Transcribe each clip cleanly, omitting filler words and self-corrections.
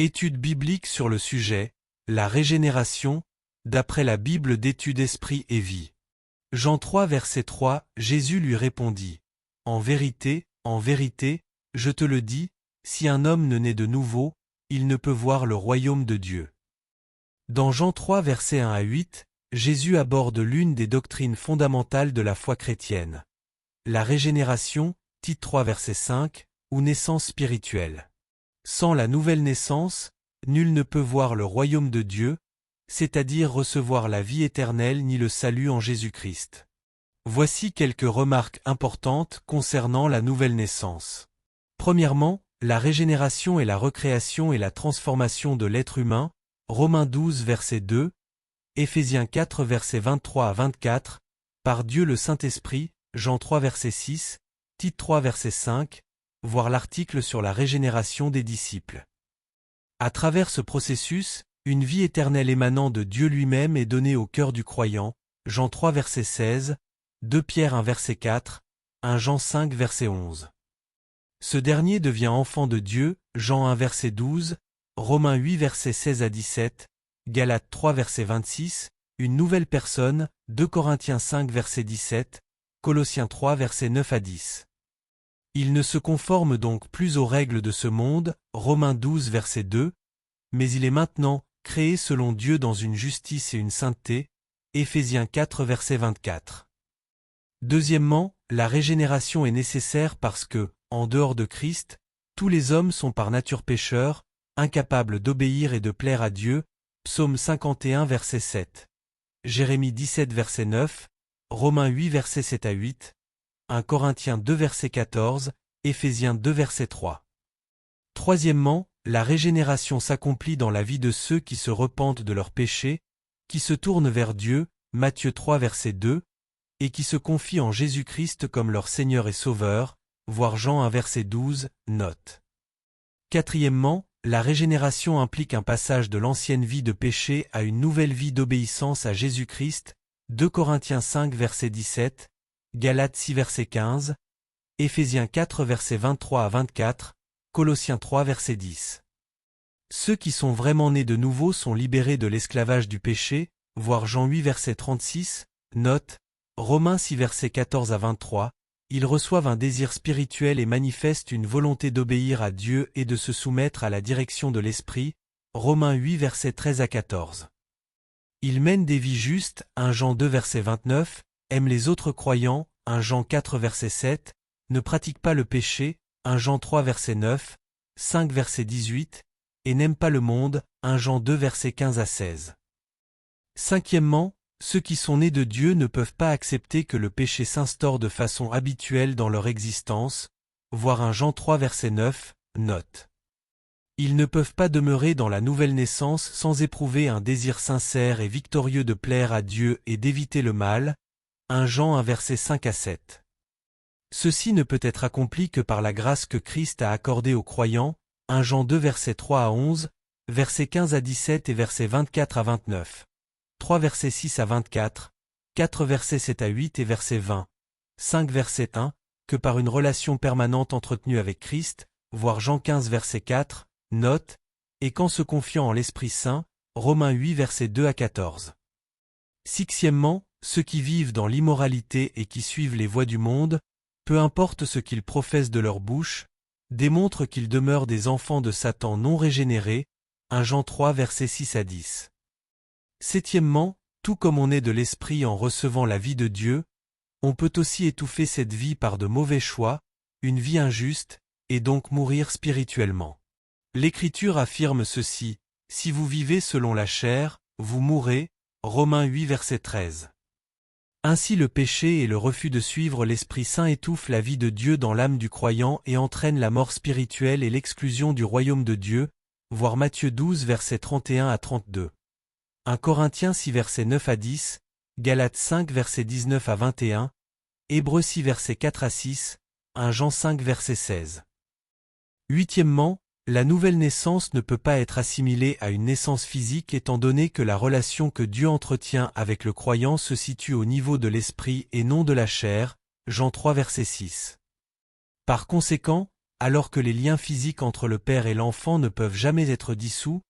Étude biblique sur le sujet, la régénération, d'après la Bible d'étude Esprit et Vie. Jean 3 verset 3, Jésus lui répondit. En vérité, je te le dis, si un homme ne naît de nouveau, il ne peut voir le royaume de Dieu. Dans Jean 3 versets 1 à 8, Jésus aborde l'une des doctrines fondamentales de la foi chrétienne. La régénération, Tite 3 verset 5, ou naissance spirituelle. Sans la nouvelle naissance, nul ne peut voir le royaume de Dieu, c'est-à-dire recevoir la vie éternelle ni le salut en Jésus-Christ. Voici quelques remarques importantes concernant la nouvelle naissance. Premièrement, la régénération est la recréation et la transformation de l'être humain, Romains 12 verset 2, Éphésiens 4 versets 23 à 24, par Dieu le Saint-Esprit, Jean 3 verset 6, Tite 3 verset 5, voir l'article sur la régénération des disciples. À travers ce processus, une vie éternelle émanant de Dieu lui-même est donnée au cœur du croyant, Jean 3 verset 16, 2 Pierre 1 verset 4, 1 Jean 5 verset 11. Ce dernier devient enfant de Dieu, Jean 1 verset 12, Romains 8 verset 16 à 17, Galates 3 verset 26, une nouvelle personne, 2 Corinthiens 5 verset 17, Colossiens 3 verset 9 à 10. Il ne se conforme donc plus aux règles de ce monde, Romains 12 verset 2, mais il est maintenant créé selon Dieu dans une justice et une sainteté, Éphésiens 4 verset 24. Deuxièmement, la régénération est nécessaire parce que, en dehors de Christ, tous les hommes sont par nature pécheurs, incapables d'obéir et de plaire à Dieu, Psaume 51 verset 7. Jérémie 17 verset 9, Romains 8 verset 7 à 8, 1 Corinthiens 2 verset 14, Éphésiens 2 verset 3. Troisièmement, la régénération s'accomplit dans la vie de ceux qui se repentent de leurs péchés, qui se tournent vers Dieu, Matthieu 3 verset 2, et qui se confient en Jésus-Christ comme leur Seigneur et Sauveur, voir Jean 1 verset 12, note. Quatrièmement, la régénération implique un passage de l'ancienne vie de péché à une nouvelle vie d'obéissance à Jésus-Christ, 2 Corinthiens 5 verset 17, Galates 6 verset 15, Éphésiens 4 verset 23 à 24, Colossiens 3 verset 10. Ceux qui sont vraiment nés de nouveau sont libérés de l'esclavage du péché, voir Jean 8 verset 36, note, Romains 6 verset 14 à 23, ils reçoivent un désir spirituel et manifestent une volonté d'obéir à Dieu et de se soumettre à la direction de l'Esprit, Romains 8 verset 13 à 14. Ils mènent des vies justes, 1 Jean 2 verset 29, aiment les autres croyants, 1 Jean 4 verset 7, ne pratiquent pas le péché, 1 Jean 3 verset 9, 5 verset 18, et n'aiment pas le monde, 1 Jean 2 verset 15 à 16. Cinquièmement, ceux qui sont nés de Dieu ne peuvent pas accepter que le péché s'instaure de façon habituelle dans leur existence, voir 1 Jean 3 verset 9, note. Ils ne peuvent pas demeurer dans la nouvelle naissance sans éprouver un désir sincère et victorieux de plaire à Dieu et d'éviter le mal, 1 Jean 1 verset 5 à 7. Ceci ne peut être accompli que par la grâce que Christ a accordée aux croyants, 1 Jean 2 verset 3 à 11, versets 15 à 17 et versets 24 à 29. 3 versets 6 à 24, 4 versets 7 à 8 et verset 20, 5 verset 1, que par une relation permanente entretenue avec Christ, voir Jean 15 verset 4, note, et qu'en se confiant en l'Esprit Saint, Romains 8 verset 2 à 14. Sixièmement, ceux qui vivent dans l'immoralité et qui suivent les voies du monde, peu importe ce qu'ils professent de leur bouche, démontrent qu'ils demeurent des enfants de Satan non régénérés, 1 Jean 3 verset 6 à 10. Septièmement, tout comme on est de l'esprit en recevant la vie de Dieu, on peut aussi étouffer cette vie par de mauvais choix, une vie injuste, et donc mourir spirituellement. L'Écriture affirme ceci, « Si vous vivez selon la chair, vous mourrez » Romains 8 verset 13. Ainsi le péché et le refus de suivre l'Esprit Saint étouffent la vie de Dieu dans l'âme du croyant et entraînent la mort spirituelle et l'exclusion du royaume de Dieu, voir Matthieu 12 versets 31 à 32. 1 Corinthiens 6 versets 9 à 10, Galates 5 versets 19 à 21, Hébreux 6 versets 4 à 6, 1 Jean 5 verset 16. Huitièmement, la nouvelle naissance ne peut pas être assimilée à une naissance physique étant donné que la relation que Dieu entretient avec le croyant se situe au niveau de l'esprit et non de la chair, Jean 3 verset 6. Par conséquent, Alors que les liens physiques entre le père et l'enfant ne peuvent jamais être dissous,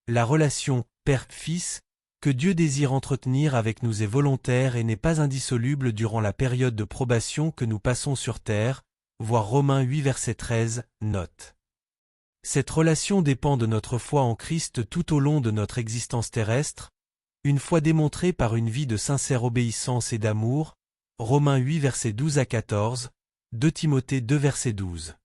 la relation père-fils que Dieu désire entretenir avec nous est volontaire et n'est pas indissoluble durant la période de probation que nous passons sur terre, voir Romains 8 verset 13, note. Cette relation dépend de notre foi en Christ tout au long de notre existence terrestre, une fois démontrée par une vie de sincère obéissance et d'amour, Romains 8 verset 12 à 14, 2 Timothée 2 verset 12.